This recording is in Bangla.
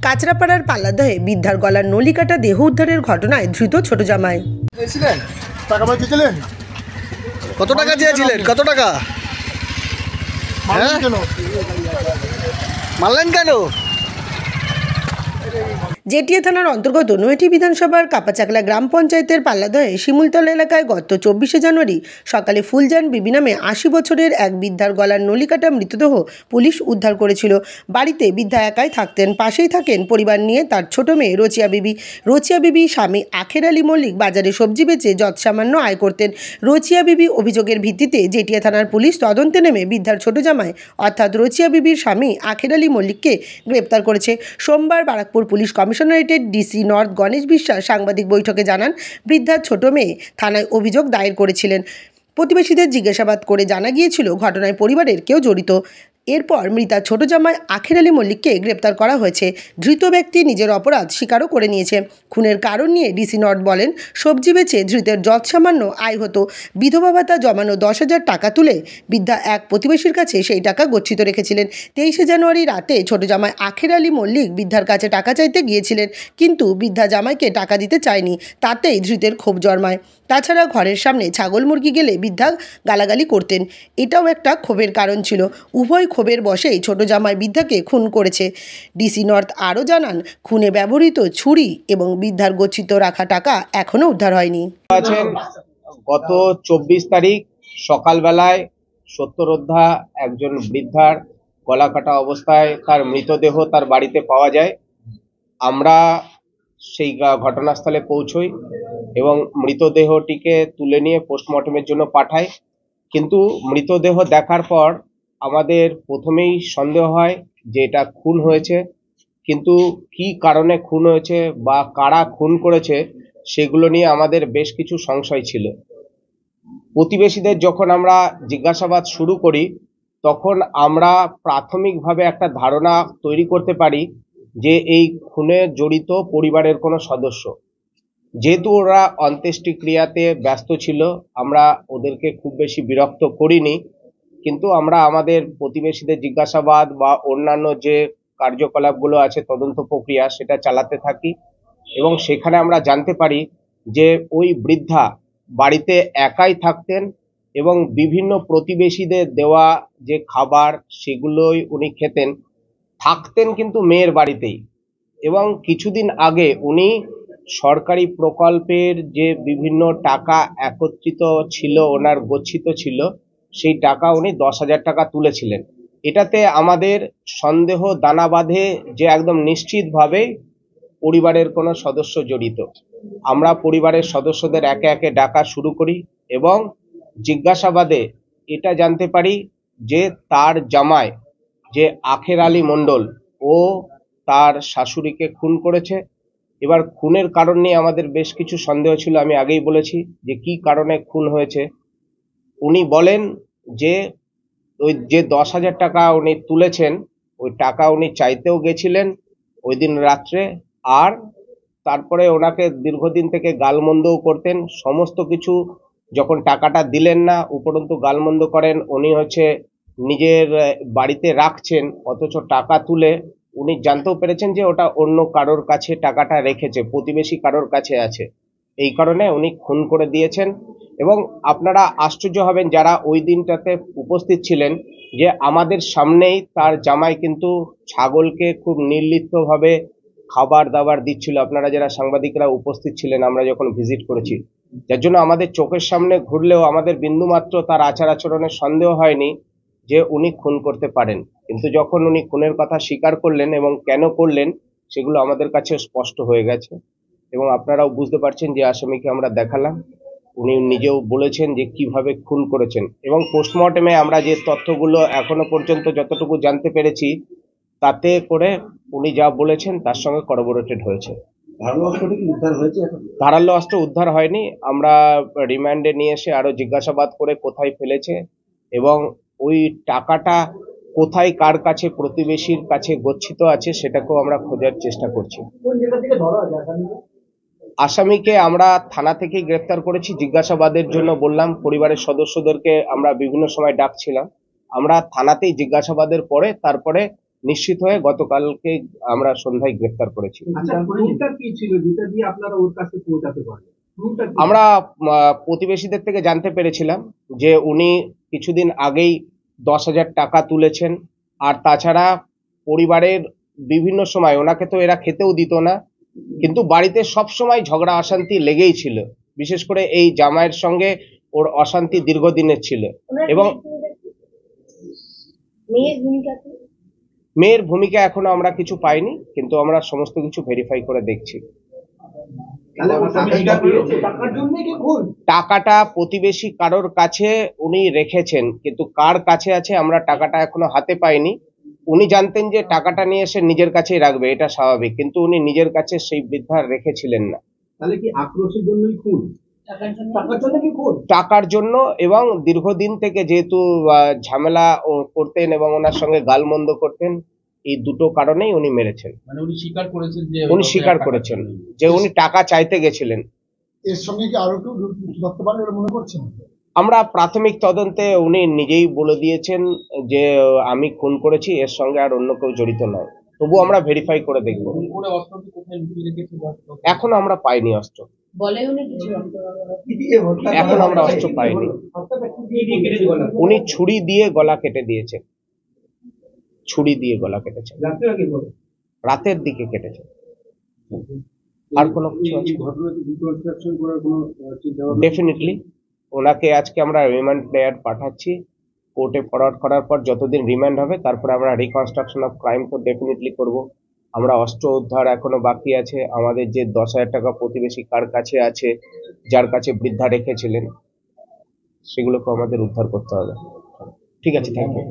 কাঁচরাপাড়ার পাল্লাদহে বৃদ্ধার গলার নলি কাটা দেহ উদ্ধারের ঘটনায় ধৃত ছোট জামাই। কত টাকা চেয়েছিলেন? কত টাকা মারলেন কেন? জেটিয়া থানার অন্তর্গত নৈহাটি বিধানসভার কাপাচাকলা গ্রাম পঞ্চায়েতের পাল্লাদহে শিমুলতলা এলাকায় গত 24শে জানুয়ারি সকালে ফুলজান বিবি নামে 80 বছরের এক বৃদ্ধার গলার নলি কাটা মৃতদেহ পুলিশ উদ্ধার করেছিল। বাড়িতে বৃদ্ধা একাই থাকতেন। পাশেই থাকেন পরিবার নিয়ে তার ছোট মেয়ে রোচিয়া বিবি। রোচিয়া বিবি স্বামী আখের আলী মল্লিক বাজারে সবজি বেচে যৎসামান্য আয় করতেন। রোচিয়া বিবি অভিযোগের ভিত্তিতে জেটিয়া থানার পুলিশ তদন্তে নেমে বৃদ্ধার ছোট জামাই অর্থাৎ রোচিয়া বিবির স্বামী আখের আলী মল্লিককে গ্রেপ্তার করেছে। সোমবার বারাকপুর পুলিশ কমিশনারেটের ডিসি নর্থ গণেশ বিশ্বাস সাংবাদিক বৈঠকে জানান, বৃদ্ধার ছোট মেয়ে থানায় অভিযোগ দায়ের করেছিলেন। প্রতিবেশীদের জিজ্ঞাসাবাদ করে জানা গিয়েছিল ঘটনায় পরিবারের কেউ জড়িত। এরপর মৃতার ছোট জামাই আখের আলী মল্লিককে গ্রেপ্তার করা হয়েছে। ধৃত ব্যক্তি নিজের অপরাধ স্বীকারও করে নিয়েছে। খুনের কারণ নিয়ে ডিসি নর্থ বলেন, সবজি বেচে ধৃতের যৎসামান্য আয় হতো। বিধবা ভাতা জমানো 10,000 টাকা তুলে বৃদ্ধা এক প্রতিবেশীর কাছে সেই টাকা গচ্ছিত রেখেছিলেন। 23শে জানুয়ারি রাতে ছোট জামাই আখের আলী মল্লিক বৃদ্ধার কাছে টাকা চাইতে গিয়েছিলেন, কিন্তু বৃদ্ধা জামাইকে টাকা দিতে চায়নি। তাতেই ধৃতের ক্ষোভ জন্মায়। তাছাড়া ঘরের সামনে ছাগল মুরগি গেলে বৃদ্ধা গালাগালি করতেন, এটাও একটা ক্ষোভের কারণ ছিল। উভয় ক্ষোভের বশেই ছোট জামাই বৃদ্ধাকে খুন করেছে। ডিসি নর্থ আরও জানান, খুনে ব্যবহৃত ছুরি এবং বৃদ্ধার গচ্ছিত রাখা টাকা এখনও উদ্ধার হয়নি। গত 24 তারিখ সকালবেলায় সত্তরোদ্ধা একজন বৃদ্ধার গলা কাটা অবস্থায় তার মৃতদেহ তার বাড়িতে পাওয়া যায়। আমরা সেই ঘটনাস্থলে পৌঁছই এবং মৃতদেহটিকে তুলে নিয়ে পোস্টমর্টমের জন্য পাঠাই। কিন্তু মৃতদেহ দেখার পর আমাদের প্রথমেই সন্দেহ হয় যে এটা খুন হয়েছে, কিন্তু কি কারণে খুন হয়েছে বা কারা খুন করেছে সেগুলো নিয়ে আমাদের বেশ কিছু সংশয় ছিল। প্রতিবেশীদের যখন আমরা জিজ্ঞাসাবাদ শুরু করি তখন আমরা প্রাথমিকভাবে একটা ধারণা তৈরি করতে পারি যে এই খুনে জড়িত পরিবারের কোনো সদস্য। যেহেতু ওরা অন্ত্যেষ্টিক্রিয়াতে ব্যস্ত ছিল, আমরা ওদেরকে খুব বেশি বিরক্ত করিনি, কিন্তু আমরা আমাদের প্রতিবেশীদের জিজ্ঞাসাবাদ বা অন্যান্য যে কার্যকলাপগুলো আছে তদন্ত প্রক্রিয়া সেটা চালাতে থাকি এবং সেখানে আমরা জানতে পারি যে ওই বৃদ্ধা বাড়িতে একাই থাকতেন এবং বিভিন্ন প্রতিবেশীদের দেওয়া যে খাবার সেগুলোই উনি খেতেন, থাকতেন কিন্তু মেয়ের বাড়িতেই। এবং কিছুদিন আগে উনি সরকারি প্রকল্পের যে বিভিন্ন টাকা একত্রিত ছিল, ওনার গচ্ছিত ছিল, সেই টাকা উনি 10,000 টাকা তুলেছিলেন। এটাতে আমাদের সন্দেহ দানা বাঁধে যে একদম নিশ্চিতভাবে পরিবারের কোনো সদস্য জড়িত। আমরা পরিবারের সদস্যদের একে একে ডাকা শুরু করি এবং জিজ্ঞাসাবাদে এটা জানতে পারি যে তার জামাই যে আখের আলী মণ্ডল, ও তার শাশুড়িকে খুন করেছে। এবার খুনের কারণ নিয়ে আমাদের বেশ কিছু সন্দেহ ছিল, আমি আগেই বলেছি যে কি কারণে খুন হয়েছে। উনি বলেন যে ওই যে 10,000 টাকা উনি তুলেছেন ওই টাকা উনি চাইতেও গেছিলেন ওই দিন রাত্রে, আর তারপরে ওনাকে দীর্ঘদিন থেকে গালমন্দও করতেন। সমস্ত কিছু যখন টাকাটা দিলেন না, উপরন্তু গালমন্দ করেন। উনি নিজের বাড়িতে রাখছেন, অথচ টাকা তুলে উনি জানতেও পেরেছেন যে ওটা অন্য কারোর কাছে টাকাটা রেখেছে, প্রতিবেশী কারোর কাছে আছে। এই কারণে উনি খুন করে দিয়েছেন। এবং আপনারা আশ্চর্য হবেন যারা ওই দিনটাতে উপস্থিত ছিলেন, যে আমাদের সামনেই তার জামাই কিন্তু ছাগলকে খুব নির্লিপ্তভাবে খাবার দাবার দিচ্ছিল। আপনারা যারা সাংবাদিকরা উপস্থিত ছিলেন, আমরা যখন ভিজিট করেছি, যার জন্য আমাদের চোখের সামনে ঘুরলেও আমাদের বিন্দুমাত্র তার আচার আচরণের সন্দেহ হয়নি যে উনি খুন করতে পারেন। কিন্তু যখন উনি খুনের কথা স্বীকার করলেন এবং কেন করলেন সেগুলো আমাদের কাছে স্পষ্ট হয়ে গেছে এবং আপনারাও বুঝতে পারছেন যে আসামিকে আমরা দেখালাম, উনি নিজেও বলেছেন যে কিভাবে খুন করেছেন। এবং পোস্টমর্টেমে আমরা যে তথ্যগুলো এখনো পর্যন্ত যতটুকু জানতে পেরেছি তাতে করে উনি যা বলেছেন তার সঙ্গে করবোরেটেড হয়েছে। ধারালো অস্ত্র উদ্ধার হয়নি। আমরা রিমান্ডে নিয়ে এসে আরো জিজ্ঞাসাবাদ করে কোথায় ফেলেছে এবং ওই টাকাটা কোথায় কার কাছে প্রতিবেশীর কাছে গচ্ছিত আছে সেটাকেও আমরা খোঁজার চেষ্টা করছি। আসামিকে আমরা থানা থেকেই গ্রেফতার করেছি। জিজ্ঞাসাবাদের জন্য বললাম, পরিবারের সদস্যদেরকে আমরা বিভিন্ন সময় ডাকছিলাম। আমরা থানাতেই জিজ্ঞাসাবাদের পরে তারপরে নিশ্চিত হয়ে গতকালকে আমরা সন্ধ্যায় গ্রেফতার করেছি। আচ্ছা, ক্লুটা কি ছিল যেটা দিয়ে আপনারা ওর কাছে পৌঁছাতে পারলেন? ক্লুটা কি? আমরা প্রতিবেশীদের থেকে জানতে পেরেছিলাম যে উনি কিছুদিন আগেই 10,000 টাকা তুলেছেন, আর তাছাড়া পরিবারের বিভিন্ন সময় ওনাকে তো এরা খেতেও দিত না, কিন্তু বাড়িতে সব সময় ঝগড়া অশান্তি লেগেই ছিল। বিশেষ করে এই জামাইয়ের সঙ্গে ওর অশান্তি দীর্ঘদিনের ছিল। এবং মেয়ের ভূমিকা এখনো আমরা কিছু পাইনি, কিন্তু আমরা সমস্ত কিছু ভেরিফাই করে দেখছি। তাহলে ও টাকাটা পেয়েছে, টাকার জন্যই কি খুন? টাকাটা প্রতিবেশী কারোর কাছে উনি রেখেছেন, কিন্তু কার কাছে আছে আমরা টাকাটা এখনো হাতে পাইনি। উনি জানতেন যে টাকাটা নিয়ে এসে নিজের কাছেই রাখবে, এটা স্বাভাবিক, কিন্তু উনি নিজের কাছে সেই বৃদ্ধার রেখেছিলেন না। তাহলে কি আক্রোশের জন্যই খুন? টাকার জন্য কি খুন? টাকার জন্য, এবং দীর্ঘদিন থেকে যেহেতু ঝামেলা করতেন এবং ওনার সঙ্গে গালমন্দ করতেন, এই দুটো কারণেই উনি মেরেছেন। মানে উনি স্বীকার করেছেন যে উনি টাকা চাইতে গেছিলেন। এর সঙ্গে কি আরো কেউ ধরতে পারবে বলে মনে করছেন? আমরা প্রাথমিক তদন্তে উনি নিজেই বলে দিয়েছেন যে আমি খুন করেছি, এর সঙ্গে আর অন্য কেউ জড়িত নয়। তবু আমরা ভেরিফাই করে দেখব। এখনো আমরা পাইনি অস্ত্র, এখন আমরা অস্ত্র পাইনি। উনি ছুরি দিয়ে গলা কেটে দিয়েছেন, ছুরি দিয়ে গলা কেটেছেন, রাতের দিকে কেটেছেন। আর কোনো কিছু আছে? ডেফিনেটলি ওনাকে আজকে আমরা রিমান্ড প্লেয়ার পাঠাচ্ছি, কোর্টে ফরওয়ার্ড করার পর যতদিন রিমান্ড হবে তারপরে আমরা রিকনস্ট্রাকশন অফ ক্রাইম তো ডেফিনেটলি করব। আমরা অস্ত্র উদ্ধার এখনো বাকি আছে। আমাদের যে 10,000 টাকা প্রতিবেশী কার কাছে আছে, যার কাছে বৃদ্ধা রেখেছিলেন, সেগুলোকে আমাদের উদ্ধার করতে হবে। ঠিক আছে, থ্যাংক ইউ।